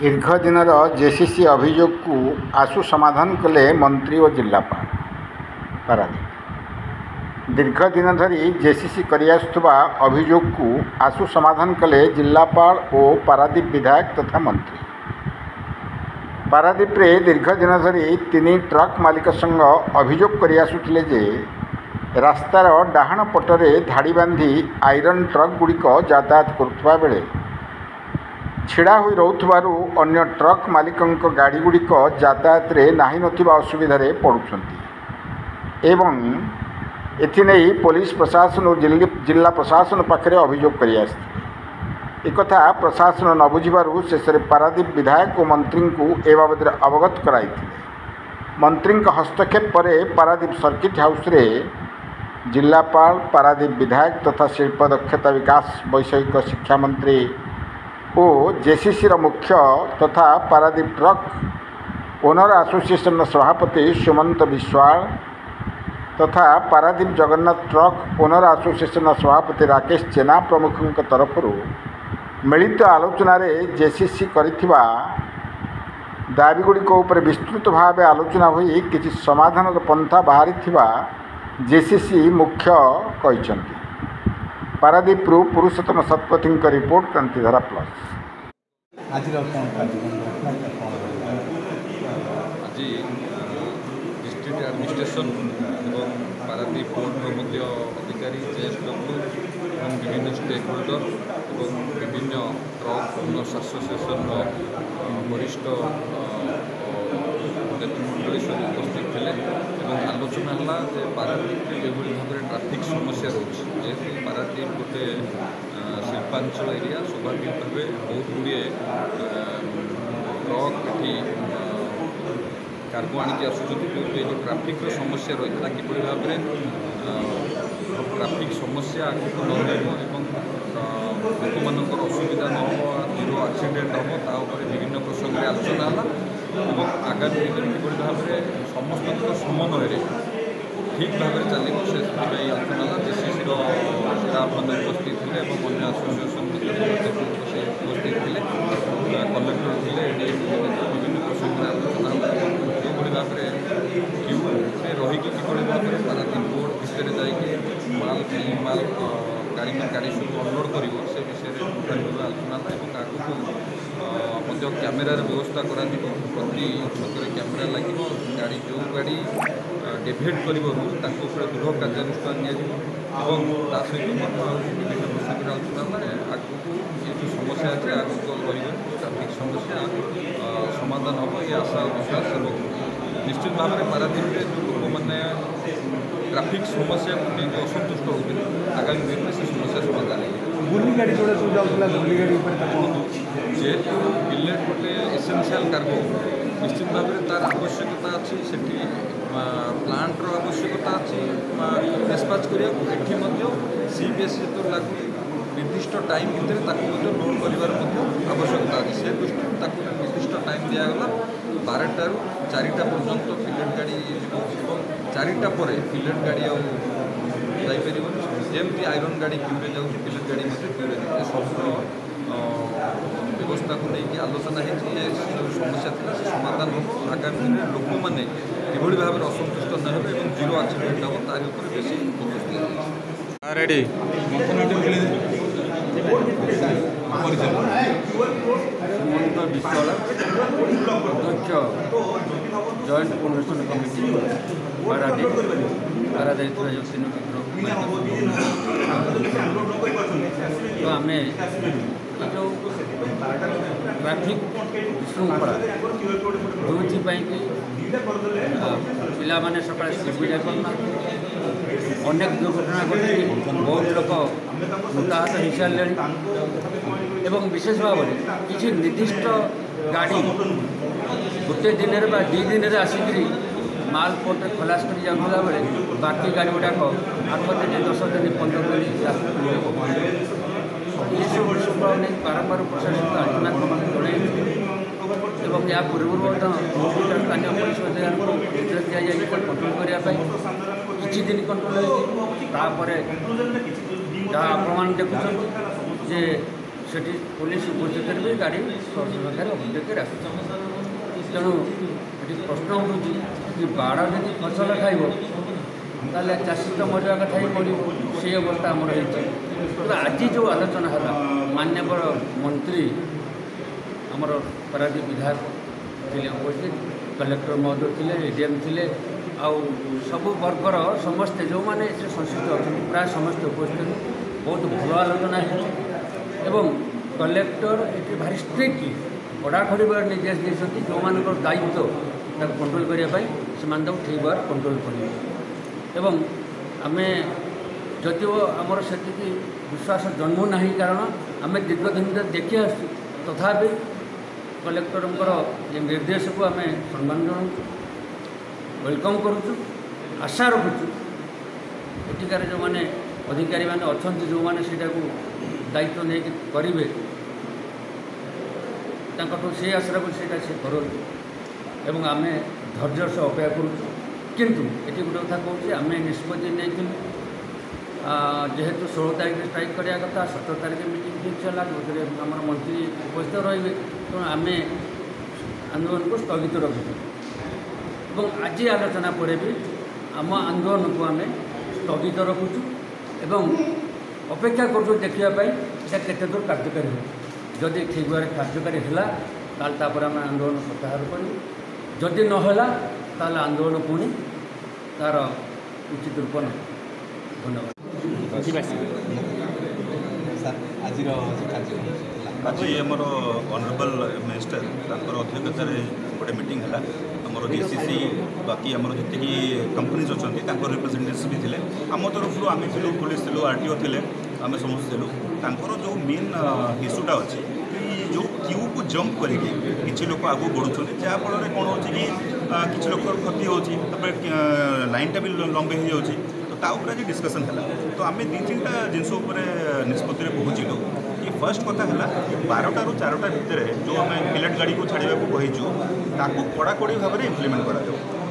दीर्घ दिनर जेसीसी अभियोग को आशु समाधान कले मंत्री और जिलापाल पारादीप। दीर्घ दिन धरी जेसीसी करियासुवा अभियोग को आशु समाधान कले जिलापाल और पारादीप विधायक तथा मंत्री। पारादीप रे दीर्घ दिन धरी 3 ट्रक मालिक संग अभियोग करियासुथिले जे रास्तार डाहाण पटरे धाड़ी बांधी आयरन ट्रक गुड़िक यातायात करुवा बेले छिड़ा हुई रोथुबारु अन्य ट्रक मालिकंक गाड़ी गुड़िक यातायात रे नाही नथिबा असुविधारे पड़ुछंती एवं एथिनेई पुलिस प्रशासन और जिला प्रशासन पाखरे अभियोग करि आस्थिले। एकथा प्रशासन न बुझिबारु शेषरे पारादीप विधायक और मंत्री को ए बाबद अवगत कराइथिले। मंत्री हस्तक्षेप पर पारादीप सर्किट हाउस रे जिलापाल पारादीप विधायक तथा शिल्प दक्षता विकास वैषयिक शिक्षा मंत्री और जेसीसी मुख्य तथा पारादीप ट्रक ओनर एसोसिएशन सभापति सुमंत विश्वाल तथा Paradip Jagannath truck owner association सभापति राकेश जेना प्रमुखों तरफ मिलित आलोचन जेसीसी करिथिबा दाबीगुड़िक उपर विस्तृत भाव आलोचना होई किछि समाधान पंथा बाहरी जेसीसी मुख्य कहिसंती। पारादीप पुरुषोत्तम शतपथी रिपोर्ट क्रांतिधारा प्लस। आज डिस्ट्रिक्ट एडमिनिस्ट्रेशन और पारादीप पोर्ट अधिकारी जेएसडब्ल्यू और विभिन्न स्टेक होल्डर और विभिन्न ट्रक ओनर्स एसोसिएशन वरिष्ठ नेतृमंडली सब उपस्थित थे और आलोचना है पारादीप जो भाव में ट्राफिक समस्या रोचे जेहेतु पारादीप गोटे शिल्पांचल एरिया स्वाभाविक भाव बहुत गुड़े ट्रक ये कार्गो आणिक आसुँच जो ट्राफिक समस्या रही है किपरि भाव में ट्राफिक समस्या आगे न लोक मान असुविधा न हो जीरो एक्सीडेंट हम तापर विभिन्न प्रसंग में आलोचना है और आगामी दिन में किपरि भाव में समस्त समन्वय ठीक भाव में चलो से आलोचना है। जेसीसी स्टाफ मैंने उपस्थित थे और अन्य एसोसिएशन से उपस्थित थे कलेक्टर थे विभिन्न प्रसंग में आलोचना है जो भाव में क्यू में रहीकि किपरि भाव में पारादीप पोर्ट भितर जाइए माल माल गाड़ी गाड़ी सब अनलोड कर से विषय में आलोचना है आगू कैमेरार व्यवस्था कर प्रति छक कैमेरा लगे गाड़ी जो गाड़ी डेविएट कर दृढ़ कार्यानुष्ठान निया सहित विभिन्न प्रसंग आलोचना है आगू ये जो समस्या अच्छे आगू रही ट्राफिक समस्या समाधान हम ये आशा विश्वास निश्चित भाव में पारादीप जो लोक मैंने ट्राफिक समस्या को लेकर असंतुष्ट होते आगामी दिन में से समस्या समाधान गुली गाड़ी जोड़ा सब जाऊला गुली गाड़ी जेहेतु बिलेट गोटे एसेंशियल कार्गो निश्चित भाव में तार आवश्यकता अच्छी से प्लांटर आवश्यकता अच्छी डिस्पाच करा सीबीएसई तो लागू निर्दिष्ट टाइम भितर लोड कर आवश्यकता अच्छी से दृष्टि निर्दिष्ट टाइम दिगला 12टा ରୁ 4टा पर्यंत पिलेट गाड़ी और 4टा पर पिलेट गाड़ी आईपर जमी आयरन गाड़ी क्यूरे जाऊँ पिलेट गाड़ी क्यूरे जाए सब व्यवस्था को लेकिन आलोचना है समस्या थी से समाधान हम आगामी दिन में लोक मैंने किभली भाव में असंतुष्ट न हो जीरो एक्सीडेंट हम तार बेसी फोकस दिया रेडी सुमंत विश्वाल अध्यक्ष जॉइंट कन्वेंशन कमिटी पारादीप जो 3 तो आम जो ट्राफिक विशृंखला जो पिला माने सकाଳେ सुविधा करना अनेक दुर्घटना घटे बहुत लोक मृताहत हो सारे এবং বিশেষ ভাবে কিছু নির্দিষ্ট গাড়ি গোटे दिन बा 2 दिन आसिकी माल पोर्ट खलास कर जाऊला बेले बाकी गाड़ी गुड़ाक 8 दिन 10 दिन 15 दिन ये सब विषय नहीं बारंबार प्रशासन को आलोचना जोड़े एवं या पूर्व स्थानीय पुलिस अधिकारी को निर्देश दि जाए कंट्रोल करने किसी दिन कंट्रोल होपर जहाँ प्रमाण देखुं जे सेठी पुलिस उपस्थित भी गाड़ी सुरक्षा अभिযোগ रख तेणु ये प्रश्न हो बाड़ जब फसल खाइब ताले चाषी तो मरिया कथा ही पड़ो से अवस्था आमर हो आज जो आलोचना है माननीय मंत्री आमर पारादीप विधायक थे उपस्थित कलेक्टर महोदय थे एडीएम थे आउ सबु वर्गर समस्ते जो मैंने संश्लिष्ट अच्छा प्राय समस्ते उपस्थित बहुत भल आलोचना एवं कलेक्टर ये भारी स्ट्रिक्टली कड़ाखड़ी भाव निर्देश देते जो मान दायित्व कंट्रोल करने से ठीक भाव कंट्रोल कर आम जदिव आमर से विश्वास जन्मू ना कारण आम दीर्घ दिन देखी आस तथापि कलेक्टर ये निर्देश को आम सम्मान जनाऊँ वेलकम करुचु आशा रखुचु एटिकार जो मैंने अधिकारी मैंने अच्छा जो मैंने दायित्व नहीं करेंगे से आशा को से करूँ एवं आम धैर्य से अपेक्षा करूँ किंतु ये गोटे कथा कहूँ आम निष्पत्ति नहीं जेहेतु 16 तारीख स्ट्राइक करने कथा 17 तारीख मीटिंग फिक्स है जो आम मंत्री उपस्थित रही तेणु आम आंदोलन को स्थगित रखुँ और आज आलोचना पर भी आम आंदोलन को आम स्थगित रखुचु एवं अपेक्षा करूँ देखापी केते दूर कार्यकारी हो जदि ठीक भाव कार्यकारी है तापर आम आंदोलन प्रत्याहार करूँ जदि नहला ताल आंदोलन पुणी तार उचित रूप न धन्यवाद आज ये आमर ऑनरेबल मिनिस्टर अध्यक्षता गोटे मीटिंग है आमर जीसीसी बाकी आमर जी कंपनीज अच्छा रिप्रेजेंटेटिव्स भी थे आम तरफ आम थी पुलिस थी आरटीओ थे आम समस्त थी जो मेन इश्यूटा अच्छी जो क्यू को जंप करके किसी लोग आगे बढ़ुं जहाँफल कौन हो कि लोग क्षति हो लाइनटा भी लंबे हो जाए तो आज डिस्कसन है तो आम 2-3टा जिनस निष्पत्ति पहुँचलु कि फर्स्ट कथा है 12टा ରୁ 4टा भितर जो आम पिलेट गाड़ी को छाड़ा कहीचु ताकू कड़ाकड़ी भाव में इम्प्लीमेंट करा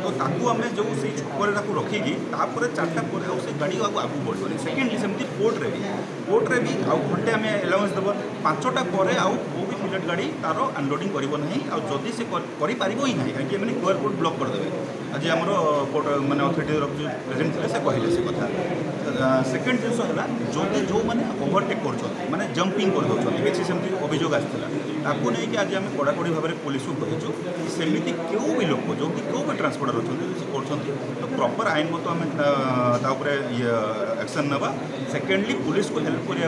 तो ताकू आम जो से छुपर रखिकी 4टा पर से गाड़ी आगे बढ़े सेकेंडली सेमती कोर्टे भी आउ घंटे आम एलाउंस देव 5टा पर आउ भी पिलेट गाड़ी तार अनलोडिंग करना जदि से करें ही ना कहीं मैंने क्यूआर कोड ब्लॉक करदे आज आम मानने अथॉरिटी प्रेजेंट थे से कहले से कथा सेकेंड जिनस है जदि जो मैंने ओवरटेक कर माने जंपिंग कर किसी सेमती अभियोग आसाला ताकू नहीं कि आज आम कड़ाकड़ी भाव में पुलिस को कहीचु सेमती क्यों भी लोक जो भी क्यों भी ट्रांसपोर्टर अच्छा तो प्रॉपर आईन मत आम एक्शन नवा सेकेंडली पुलिस को हेल्प करने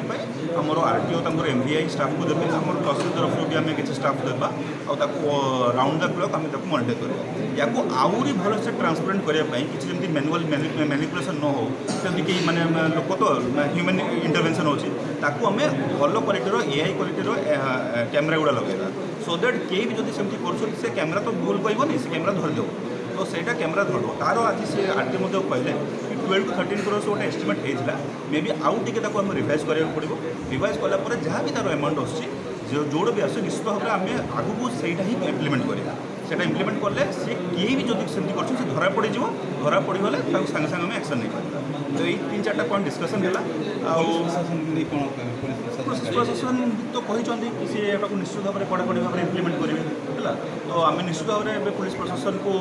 आमर आरटीओ एमवीआई स्टाफ को देते आम तहसिल तरफ भी आम किसी स्टाफ देवा राउंड द क्लॉक आम मॉनिटर करवा या आहरी भल से ट्रांसपेरेंट करने किसी जमी मैनुअल मैनिपुलेसन न हो कहीं माने लोक तो ह्यूमन इंटरवेंशन होची ताकू आम भल क्वालिटीर एआई क्वालिटीर कैमेरा गुड़ा लगेगा सो दैट कई भी जब सेमती कर से कैमेरा तो भूल कहनी से कैमेरा धरदेव तो सहीटा कैमेरा धरब तार आज से आरटी कहले 12 to 13 crores गोटे एस्टिमेट होता मे बी आउ टे रिवाइज करा पड़ो रिवाइज कलापर जहाँ भी तार एमाउंट आसो जोड़ भी आस निश्चित भाव में आम आगू से इम्प्लीमेंट करा से इम्प्लीमेंट कले सी किए भी जब सेमती कर धरा पड़ धरा पड़गले सागे सागे आम एक्शन नहीं करता तो ये 3-4टा पॉइंट डिस्कसन है प्रशासन तो कहते कि सी निश्चित भाव में कड़ाकड़ी भाव में इम्प्लीमेंट करेंगे है तो आम निश्चित भाव में पुलिस प्रशासन को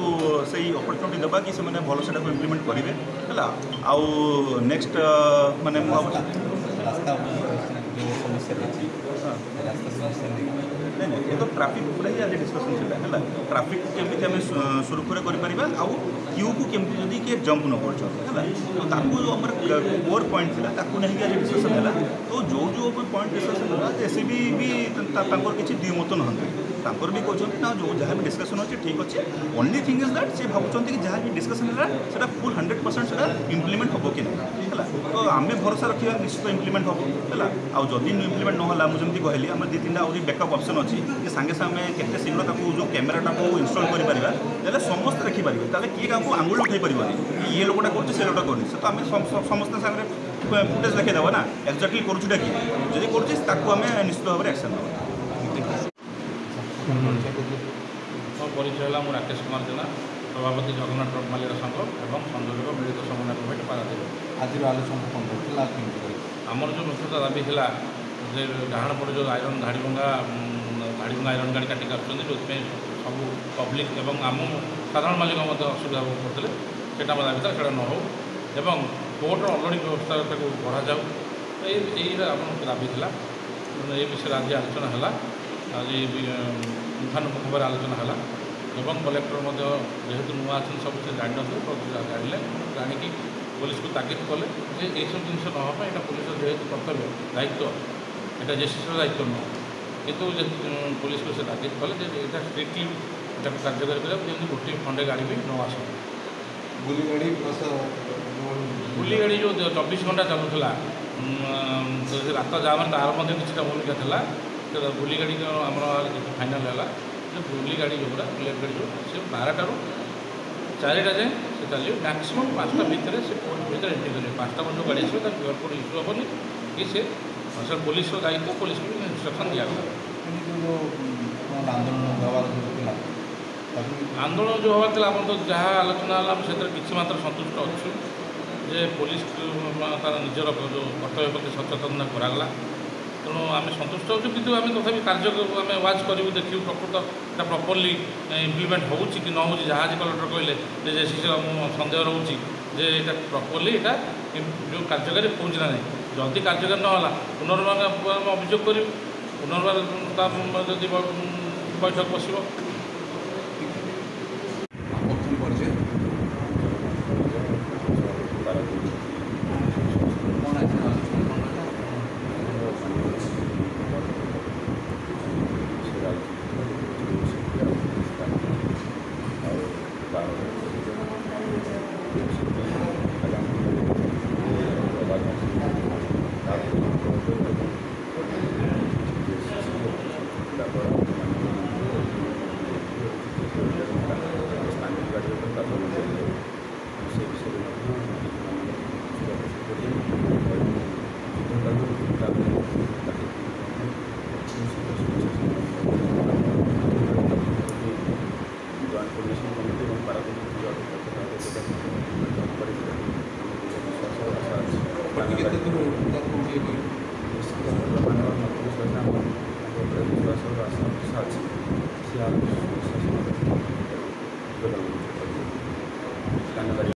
सही अपॉर्चुनिटी देवा कि से भल से इम्प्लीमेंट करेंगे है आउ नेक्स्ट माने नहीं ये तो ट्राफिक पूरा ही आज डिस्कसन है ट्राफिक केमी आम सुरखुरे कर आउ क्यू को केमती जदि किए जंप न कर तो ताकू जो आम कोर पॉइंट था ताकू नहीं आज डिस्कसन है तो जो जो पॉइंट डिस्कसन है एससीबी भी किसी द्विमत नहंती ତାଙ୍କର ବି କହୁଛନ୍ତି ନା ଯେଉଁ ଯାହା ବି ଡିସ୍କସନ୍ ଅଛି ଠିକ୍ ଅଛି। ଓନ୍ଲି ଥିଙ୍ଗ ଇଜ୍ ଦ୍ୟାଟ୍ ସେ ଭାବୁଛନ୍ତି କି ଯାହା ବି ଡିସ୍କସନ୍ ହେଲା ସେଇଟା ଫୁଲ୍ 100% ସେଇଟା ଇମ୍ପ୍ଲିମେଣ୍ଟ ହେବ କି ନାହିଁ ହେଲା। ତ ଆମେ ଭରସା ରଖିବା ନିଶ୍ଚିତ ଇମ୍ପ୍ଲିମେଣ୍ଟ ହେବ ହେଲା। ଆଉ ଯଦି ଇମ୍ପ୍ଲିମେଣ୍ଟ ନହେଲା ମୁଁ ଯେମିତି କହିଲି ଆମର 2-3ଟା ଆହୁରି ବ୍ୟାକଅପ୍ ଅପସନ୍ ଅଛି କି ସାଙ୍ଗେ ସାଙ୍ଗେ କେତେ ଶୀଘ୍ର ତାକୁ ଯେଉଁ କ୍ୟାମେରାଟାକୁ ଇନଷ୍ଟଲ୍ କରିପାରିବା ତାହେଲେ ସମସ୍ତେ ଦେଖିପାରିବେ। ତାହେଲେ କିଏ କାହାକୁ ଆଙ୍ଗୁଳି ଉଠାଇ ପାରିବନି ଇଏ ଲୋକଟା କରୁଛି ସେ ଲୋକଟା କରୁଛି। ସେ ତ ଆମେ ସମସ୍ତେ ସାଙ୍ଗରେ ଫୁଟେଜ୍ ଦେଖାଇଦେବା ନା ଏକ୍ଜାକ୍ଟଲି କରୁଛୁଟା କିଏ। ଯଦି କରୁଛି ତାକୁ ଆମେ ନିଶ୍ଚିତ ଭାବରେ ଆକ୍ସନ୍ ନେବା। ମୋ ପରିଚୟ ହେଲା ମୁଁ ରାକେଶ କୁମାର ଜେନା, ସଭାପତି ଜଗନ୍ନାଥ ଟ୍ରକ୍ ମାଲିକ ସଂଘ ଏବଂ ସଂଯୋଜକ ମିଳିତ ସମନ୍ୱୟ କମିଟି ପାରାଦୀପ। ଆଜିର ଆଲୋଚନା କ'ଣ କରୁଥିଲା କେମିତି କରି ଆମର ଯେଉଁ ମୁଖ୍ୟତଃ ଦାବି ଥିଲା ଯେ ଡାହାଣ ପଟେ ଯେଉଁ ଆଇରନ୍ ଧାଡ଼ିଭଙ୍ଗା ଆଇରନ୍ ଗାଡ଼ି କାଟିକି ଆସୁଛନ୍ତି, ଯେଉଁଥିପାଇଁ ସବୁ ପବ୍ଲିକ୍ ଏବଂ ଆମ ସାଧାରଣ ମାଲିକ ମଧ୍ୟ ଅସୁବିଧା ଭୋଗ କରୁଥିଲେ। ସେଇଟା ଆମ ଦାବି ଥିଲା, ସେଇଟା ନ ହେଉ ଏବଂ କୋର୍ଟର ଅଲରେଡ଼ି ବ୍ୟବସ୍ଥା ତାକୁ ବଢ଼ାଯାଉ। ଏଇଟା ଆମର ଦାବି ଥିଲା। ଏ ବିଷୟରେ ଆଜି ଆଲୋଚନା ହେଲା। ଆଜି ପୁଙ୍ଖାନୁପୁଙ୍ଖ ଭାବରେ ଆଲୋଚନା ହେଲା ଏବଂ କଲେକ୍ଟର ମଧ୍ୟ ଯେହେତୁ ନୂଆ ଅଛନ୍ତି ସବୁ ସେ ଜାଣିନଥିଲେ, ଜାଣିଲେ, ଜାଣିକି ପୋଲିସକୁ ତାଗିଦ କଲେ ଯେ ଏଇସବୁ ଜିନିଷ ନ ହେବା ପାଇଁ ଏଇଟା ପୋଲିସର ଯେହେତୁ କର୍ତ୍ତବ୍ୟ ଦାୟିତ୍ୱ, ଏଇଟା ଜେସିସିର ଦାୟିତ୍ୱ ନୁହଁ। କିନ୍ତୁ ପୋଲିସକୁ ସେ ତାଗିଦ କଲେ ଯେ ଏଇଟା ଷ୍ଟ୍ରିକ୍ଟଲି ଏଟାକୁ କାର୍ଯ୍ୟକାରୀ କରିବା ଯେମିତି ଗୋଟିଏ ଖଣ୍ଡେ ଗାଡ଼ି ବି ନ ଆସେ। ଗୁଲି ଗାଡ଼ି ପ୍ଲସ୍ ଗୁଲି ଗାଡ଼ି ଯେଉଁ 24 ଘଣ୍ଟା ଚାଲୁଥିଲା, ରାତ ଜାମରେ ତାର ମଧ୍ୟ କିଛିଟା ଭୂମିକା ଥିଲା। ଗୁଲି ଗାଡ଼ି ଆମର ଫାଇନାଲ୍ ହେଲା ଯେ ଗୁଲି ଗାଡ଼ି ଯେଉଁଗୁଡ଼ା ବୁଲେଟ୍ ଗାଡ଼ି ଯେଉଁ ସେ 12ଟାରୁ 4ଟା ଯାଏଁ ସେ ଚାଲିବ। ମ୍ୟାକ୍ସିମମ୍ 5ଟା ଭିତରେ ସେ କୋର୍ଟ ଭିତରେ ଏଣ୍ଟ୍ରି କରିବେ। 5ଟା ପର୍ଯ୍ୟନ୍ତ ଗାଡ଼ି ଆସିବ ତାକୁ କ୍ୟୁଆର୍ କୋଡ଼୍ ଇସ୍ୟୁ ହେବନି କି ସେ ପୋଲିସର ଦାୟିତ୍ୱ, ପୋଲିସକୁ ବି ଇନଷ୍ଟ୍ରକ୍ସନ୍ ଦିଆଗଲା। ଆନ୍ଦୋଳନ ହେବାର ଥିଲା ଆନ୍ଦୋଳନ ଯେଉଁ ହେବାର ଥିଲା ଆମର ତ ଯାହା ଆଲୋଚନା ହେଲା ଆମେ ସେଥିରେ କିଛି ମାତ୍ର ସନ୍ତୁଷ୍ଟ ଅଛୁ ଯେ ପୋଲିସ ତାର ନିଜର ଯେଉଁ କର୍ତ୍ତବ୍ୟ ପ୍ରତି ସଚେତନତା କରାଗଲା। ତେଣୁ ଆମେ ସନ୍ତୁଷ୍ଟ ହେଉଛୁ, କିନ୍ତୁ ଆମେ ତଥାପି କାର୍ଯ୍ୟକୁ ଆମେ ୱାଚ୍ କରିବୁ, ଦେଖିବୁ ପ୍ରକୃତ ଏଇଟା ପ୍ରପର୍ଲି ଇମ୍ପ୍ଲିମେଣ୍ଟ ହେଉଛି କି ନ ହେଉଛି। ଯାହା ଆଜି କଲେକ୍ଟର କହିଲେ ଯେ ଜେସିସିର ମୁଁ ସନ୍ଦେହ ରହୁଛି ଯେ ଏଇଟା ପ୍ରପର୍ଲି ଏଇଟା ଯେଉଁ କାର୍ଯ୍ୟକାରୀ ହେଉଛି ନା ନାହିଁ। ଯଦି କାର୍ଯ୍ୟକାରୀ ନ ହେଲା ପୁନର୍ବାର ଆମେ ଅଭିଯୋଗ କରିବୁ, ପୁନର୍ବାର ଯଦି ବୈଠକ ବସିବ।